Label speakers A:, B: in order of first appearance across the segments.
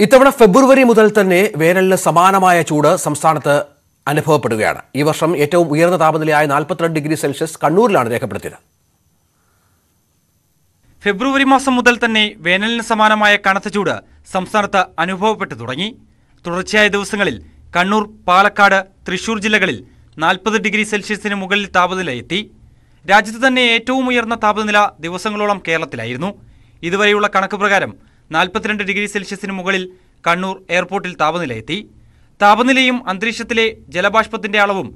A: ഇത്തവണ ഫെബ്രുവരി മുതൽ തന്നെ വേനലിന് സമാനമായ ചൂട് സംസ്ഥാനത്ത് അനുഭവപ്പെടുകയാണ്. ഈ വർഷം ഏറ്റവും ഉയർന്ന താപനിലയായ 42 ഡിഗ്രി സെൽഷ്യസ് കണ്ണൂരിലാണ് രേഖപ്പെടുത്തിയത്.
B: ഫെബ്രുവരി മാസം മുതൽ തന്നെ വേനലിന് സമാനമായ കനത്ത ചൂട് സംസ്ഥാനത്ത് അനുഭവപ്പെട്ടു തുടങ്ങി. തുടർച്ചയായ ദിവസങ്ങളിൽ കണ്ണൂർ, പാലക്കാട്, തൃശൂർ ജില്ലകളിൽ 40 ഡിഗ്രി സെൽഷ്യസിന് മുകളിൽ താപനില എത്തി. രാജ്യത്ത് തന്നെ ഏറ്റവും ഉയർന്ന താപനില ദിവസങ്ങളോളം കേരളത്തിലായിരുന്നു. ഇതുവരെയുള്ള കണക്ക് പ്രകാരം 42 ഡിഗ്രി സെൽഷ്യസിന് മുകളിൽ കണ്ണൂർ എയർപോർട്ടിൽ താപനില എത്തി. താപനിലയും അന്തരീക്ഷത്തിലെ ജലബാഷ്പത്തിന്റെ അളവും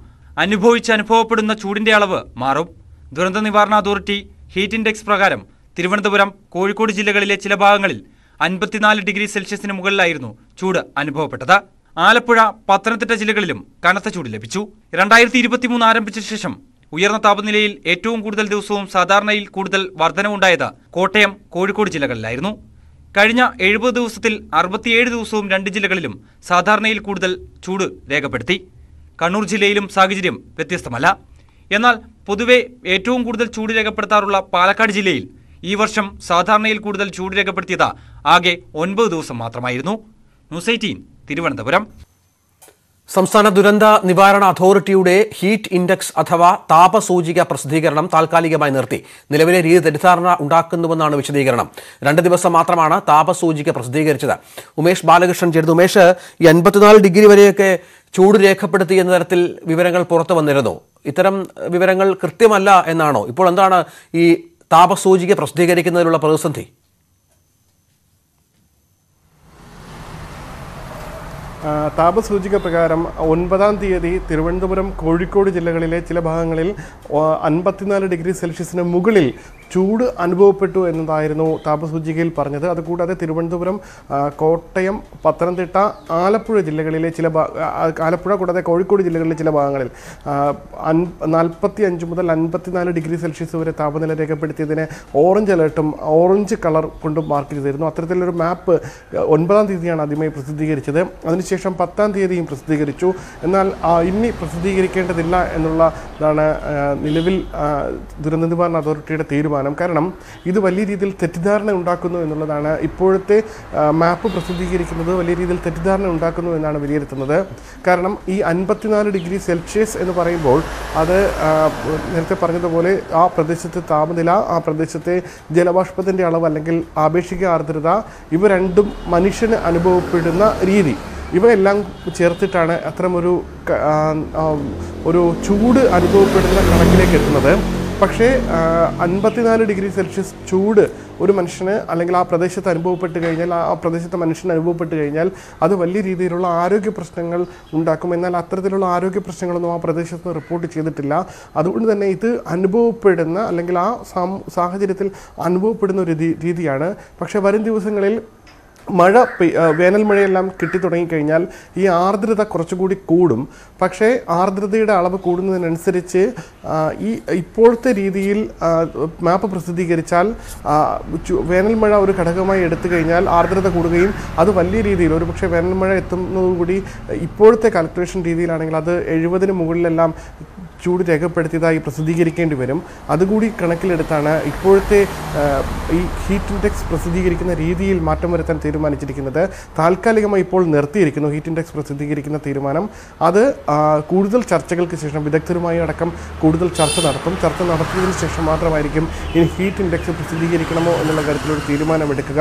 B: അനുഭവപ്പെടുന്ന ചൂടിന്റെ അളവ് മാറും. ദുരന്ത നിവാരണ അതോറിറ്റി ഹീറ്റ് ഇൻഡെക്സ് പ്രകാരം തിരുവനന്തപുരം, കോഴിക്കോട് ജില്ലകളിലെ ചില ഭാഗങ്ങളിൽ 54 ഡിഗ്രി സെൽഷ്യസിന് മുകളിലായിരുന്നു ചൂട് അനുഭവപ്പെട്ടത്. ആലപ്പുഴ, പത്തനംതിട്ട ജില്ലകളിലും കനത്ത ചൂട് ലഭിച്ചു. 2023 ആരംഭിച്ച ശേഷം ഉയർന്ന താപനിലയിൽ ഏറ്റവും കൂടുതൽ ദിവസവും സാധാരണയിൽ കൂടുതൽ വർധനവുണ്ടായത് കോട്ടയം, കോഴിക്കോട് ജില്ലകളിലായിരുന്നു. കഴിഞ്ഞ 70 ദിവസത്തിൽ 67 ദിവസവും 2 ജില്ലകളിലും സാധാരണയിൽ കൂടുതൽ ചൂട് രേഖപ്പെടുത്തി. കണ്ണൂർ ജില്ലയിലും സാഹചര്യം വ്യത്യസ്തമല്ല. എന്നാൽ പൊതുവെ ഏറ്റവും കൂടുതൽ ചൂട് രേഖപ്പെടുത്താറുള്ള പാലക്കാട് ജില്ലയിൽ ഈ വർഷം സാധാരണയിൽ കൂടുതൽ ചൂട് രേഖപ്പെടുത്തിയത് ആകെ 9 ദിവസം മാത്രമായിരുന്നു. ന്യൂസ് 18 തിരുവനന്തപുരം.
A: സംസ്ഥാന ദുരന്ത നിവാരണ അതോറിറ്റിയുടെ ഹീറ്റ് ഇൻഡെക്സ് അഥവാ താപസൂചിക പ്രസിദ്ധീകരണം താൽക്കാലികമായി നിർത്തി. നിലവിലെ രീതി തെറ്റിദ്ധാരണ ഉണ്ടാക്കുന്നുവെന്നാണ് വിശദീകരണം. 2 ദിവസം മാത്രമാണ് താപസൂചിക പ്രസിദ്ധീകരിച്ചത്. ഉമേഷ് ബാലകൃഷ്ണൻ ചേർന്നു. ഉമേഷ്, ഈ 54 ഡിഗ്രി വരെയൊക്കെ ചൂട് രേഖപ്പെടുത്തി എന്ന തരത്തിൽ വിവരങ്ങൾ പുറത്തു വന്നിരുന്നു. ഇത്തരം വിവരങ്ങൾ കൃത്യമല്ല എന്നാണോ? ഇപ്പോൾ എന്താണ് ഈ താപസൂചിക പ്രസിദ്ധീകരിക്കുന്നതിലുള്ള പ്രതിസന്ധി?
C: താപസൂചിക പ്രകാരം 9-ാം തീയതി തിരുവനന്തപുരം, കോഴിക്കോട് ജില്ലകളിലെ ചില ഭാഗങ്ങളിൽ 54 ഡിഗ്രി സെൽഷ്യസിന് മുകളിൽ ചൂട് അനുഭവപ്പെട്ടു എന്നതായിരുന്നു താപസൂചികയിൽ പറഞ്ഞത്. അതുകൂടാതെ തിരുവനന്തപുരം, കോട്ടയം, പത്തനംതിട്ട, ആലപ്പുഴ ജില്ലകളിലെ ആലപ്പുഴ കൂടാതെ കോഴിക്കോട് ജില്ലകളിലെ ചില ഭാഗങ്ങളിൽ 45 മുതൽ 54 ഡിഗ്രി സെൽഷ്യസ് വരെ താപനില രേഖപ്പെടുത്തിയതിനെ ഓറഞ്ച് അലേർട്ടും ഓറഞ്ച് കളർ കൊണ്ടും മാർക്ക് ചെയ്തിരുന്നു. അത്തരത്തിലൊരു മാപ്പ് 9-ാം തീയതിയാണ് ആദ്യമായി പ്രസിദ്ധീകരിച്ചത്. അതിനുശേഷം 10-ാം തീയതിയും പ്രസിദ്ധീകരിച്ചു. എന്നാൽ ഇനി പ്രസിദ്ധീകരിക്കേണ്ടതില്ല എന്നുള്ളതാണ് നിലവിൽ ദുരന്ത നിവാരണ അതോറിറ്റിയുടെ തീരുമാനം. കാരണം ഇത് വലിയ രീതിയിൽ തെറ്റിദ്ധാരണ ഉണ്ടാക്കുന്നു എന്നുള്ളതാണ്. ഇപ്പോഴത്തെ മാപ്പ് പ്രസിദ്ധീകരിക്കുന്നത് വലിയ രീതിയിൽ തെറ്റിദ്ധാരണ ഉണ്ടാക്കുന്നു എന്നാണ് വിലയിരുത്തുന്നത്. കാരണം ഈ 54 ഡിഗ്രി സെൽഷ്യസ് എന്ന് പറയുമ്പോൾ അത് നേരത്തെ പറഞ്ഞതുപോലെ ആ പ്രദേശത്തെ താപനില, ആ പ്രദേശത്തെ ജലബാഷ്പത്തിൻ്റെ അളവ് അല്ലെങ്കിൽ ആപേക്ഷിക ആർദ്രത, ഇവ രണ്ടും മനുഷ്യന് അനുഭവപ്പെടുന്ന രീതി, ഇവയെല്ലാം ചേർത്തിട്ടാണ് അത്തരമൊരു ചൂട് അനുഭവപ്പെടുന്ന കണക്കിലേക്ക് എത്തുന്നത്. പക്ഷേ 54 ഡിഗ്രി സെൽഷ്യസ് ചൂട് ഒരു മനുഷ്യന് അല്ലെങ്കിൽ ആ പ്രദേശത്ത് അനുഭവപ്പെട്ട് കഴിഞ്ഞാൽ, ആ പ്രദേശത്തെ മനുഷ്യന് അനുഭവപ്പെട്ട് കഴിഞ്ഞാൽ അത് വലിയ രീതിയിലുള്ള ആരോഗ്യ പ്രശ്നങ്ങൾ ഉണ്ടാക്കും. എന്നാൽ അത്തരത്തിലുള്ള ആരോഗ്യ പ്രശ്നങ്ങളൊന്നും ആ പ്രദേശത്ത് റിപ്പോർട്ട് ചെയ്തിട്ടില്ല. അതുകൊണ്ട് തന്നെ ഇത് അനുഭവപ്പെടുന്ന അല്ലെങ്കിൽ ആ സാഹചര്യത്തിൽ അനുഭവപ്പെടുന്ന ഒരു രീതിയാണ്. പക്ഷേ വരും ദിവസങ്ങളിൽ വേനൽ മഴയെല്ലാം കിട്ടിത്തുടങ്ങിക്കഴിഞ്ഞാൽ ഈ ആർദ്രത കുറച്ചുകൂടി കൂടും. പക്ഷേ ആർദ്രതയുടെ അളവ് കൂടുന്നതിനനുസരിച്ച് ഇപ്പോഴത്തെ രീതിയിൽ മാപ്പ് പ്രസിദ്ധീകരിച്ചാൽ വേനൽ മഴ ഒരു ഘടകമായി എടുത്തു കഴിഞ്ഞാൽ ആർദ്രത കൂടുകയും അത് വലിയ രീതിയിൽ ഒരുപക്ഷെ വേനൽ മഴ എത്തുന്നതുകൂടി ഇപ്പോഴത്തെ കാൽക്കുലേഷൻ രീതിയിലാണെങ്കിൽ അത് 70-ന് മുകളിലെല്ലാം ചൂട് രേഖപ്പെടുത്തിയതായി പ്രസിദ്ധീകരിക്കേണ്ടി വരും. അതുകൂടി കണക്കിലെടുത്താണ് ഇപ്പോഴത്തെ ഈ ഹീറ്റ് ഇൻഡെക്സ് പ്രസിദ്ധീകരിക്കുന്ന രീതിയിൽ മാറ്റം വരുത്താൻ തീരുമാനിച്ചിരിക്കുന്നത്. താൽക്കാലികമായി ഇപ്പോൾ നിർത്തിയിരിക്കുന്നു ഹീറ്റ് ഇൻഡെക്സ് പ്രസിദ്ധീകരിക്കുന്ന തീരുമാനം. അത് കൂടുതൽ ചർച്ചകൾക്ക് ശേഷം വിദഗ്ധരുമായി അടക്കം കൂടുതൽ ചർച്ച നടത്തിയതിനു ശേഷം മാത്രമായിരിക്കും ഇനി ഹീറ്റ് ഇൻഡെക്സ് പ്രസിദ്ധീകരിക്കണമോ എന്നുള്ള കാര്യത്തിലൊരു തീരുമാനമെടുക്കുക.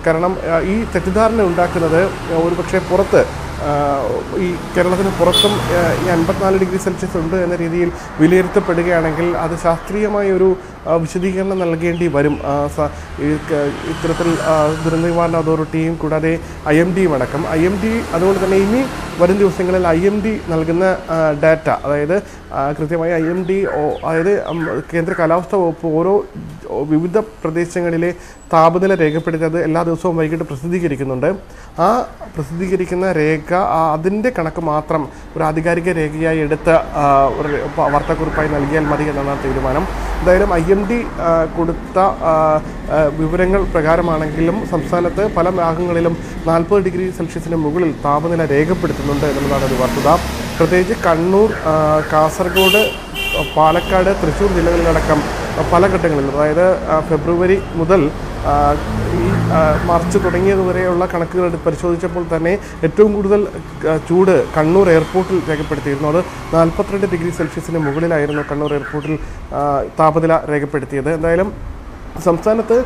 C: കാരണം ഈ തെറ്റിദ്ധാരണ ഉണ്ടാക്കുന്നത് ഒരുപക്ഷെ പുറത്ത് ഈ കേരളത്തിന് പുറത്തും ഈ 54 ഡിഗ്രി സെൽഷ്യസ് ഉണ്ട് എന്ന രീതിയിൽ വിലയിരുത്തപ്പെടുകയാണെങ്കിൽ അത് ശാസ്ത്രീയമായ ഒരു വിശദീകരണം നൽകേണ്ടി വരും. ഇത്തരത്തിൽ ദുരന്ത നിവാരണ അതോറിറ്റിയും കൂടാതെ IMDയും അടക്കം. അതുകൊണ്ട് തന്നെ ഇനി വരും ദിവസങ്ങളിൽ IMD നൽകുന്ന ഡാറ്റ, അതായത് കൃത്യമായി അതായത് കേന്ദ്ര കാലാവസ്ഥാ വകുപ്പ് ഓരോ വിവിധ പ്രദേശങ്ങളിലെ താപനില രേഖപ്പെടുത്തി അത് എല്ലാ ദിവസവും വൈകിട്ട് പ്രസിദ്ധീകരിക്കുന്നുണ്ട്. ആ പ്രസിദ്ധീകരിക്കുന്ന രേഖ അതിൻ്റെ കണക്ക് മാത്രം ഒരു ആധികാരിക രേഖയായി എടുത്ത വാർത്താക്കുറിപ്പായി നൽകിയാൽ മതി എന്നാണ് തീരുമാനം. എന്തായാലും IMD കൊടുത്ത വിവരങ്ങൾ പ്രകാരമാണെങ്കിലും സംസ്ഥാനത്ത് പല ഭാഗങ്ങളിലും 40 ഡിഗ്രി സെൽഷ്യസിന് മുകളിൽ താപനില രേഖപ്പെടുത്തുന്നുണ്ട് എന്നുള്ളതാണ് ഒരു വസ്തുത. പ്രത്യേകിച്ച് കണ്ണൂർ, കാസർഗോഡ്, പാലക്കാട്, തൃശ്ശൂർ ജില്ലകളിലടക്കം പല ഘട്ടങ്ങളിലും, അതായത് ഫെബ്രുവരി മുതൽ ഈ മാർച്ച് തുടങ്ങിയതുവരെയുള്ള കണക്കുകൾ പരിശോധിച്ചപ്പോൾ തന്നെ ഏറ്റവും കൂടുതൽ ചൂട് കണ്ണൂർ എയർപോർട്ടിൽ രേഖപ്പെടുത്തിയിരുന്നു. അത് 42 ഡിഗ്രി സെൽഷ്യസിന് മുകളിലായിരുന്നു കണ്ണൂർ എയർപോർട്ടിൽ താപനില രേഖപ്പെടുത്തിയത്. എന്തായാലും സംസ്ഥാനത്ത്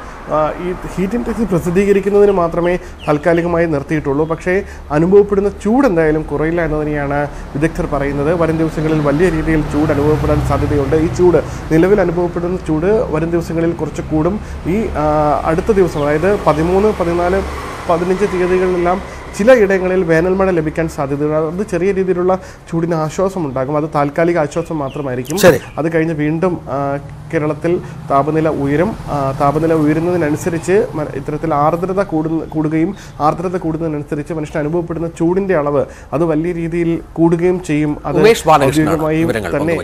C: ഈ ഹീറ്റ് ഇൻഡെക്സ് പ്രസിദ്ധീകരിക്കുന്നതിന് മാത്രമേ താൽക്കാലികമായി നിർത്തിയിട്ടുള്ളൂ. പക്ഷേ അനുഭവപ്പെടുന്ന ചൂട് എന്തായാലും കുറയില്ല എന്ന് തന്നെയാണ് വിദഗ്ധർ പറയുന്നത്. വരും ദിവസങ്ങളിൽ വലിയ രീതിയിൽ ചൂട് അനുഭവപ്പെടാൻ സാധ്യതയുണ്ട്. ഈ ചൂട് നിലവിൽ അനുഭവപ്പെടുന്ന ചൂട് വരും ദിവസങ്ങളിൽ കുറച്ച് കൂടും. ഈ അടുത്ത ദിവസം അതായത് 13, 14, 15 തീയതികളിലെല്ലാം ചിലയിടങ്ങളിൽ വേനൽമഴ ലഭിക്കാൻ സാധ്യതയുണ്ട്. അത് ചെറിയ രീതിയിലുള്ള ചൂടിന് ആശ്വാസം ഉണ്ടാകും. അത് താൽക്കാലിക ആശ്വാസം മാത്രമായിരിക്കും. അത് കഴിഞ്ഞ് വീണ്ടും കേരളത്തിൽ താപനില ഉയരും. താപനില ഉയരുന്നതിനനുസരിച്ച് ഇത്തരത്തിൽ ആർദ്രത കൂടുന്നതിനനുസരിച്ച് മനുഷ്യന് അനുഭവപ്പെടുന്ന ചൂടിന്റെ അളവ് അത് വലിയ രീതിയിൽ കൂടുകയും ചെയ്യും. അത് ഔദ്യോഗികമായും തന്നെ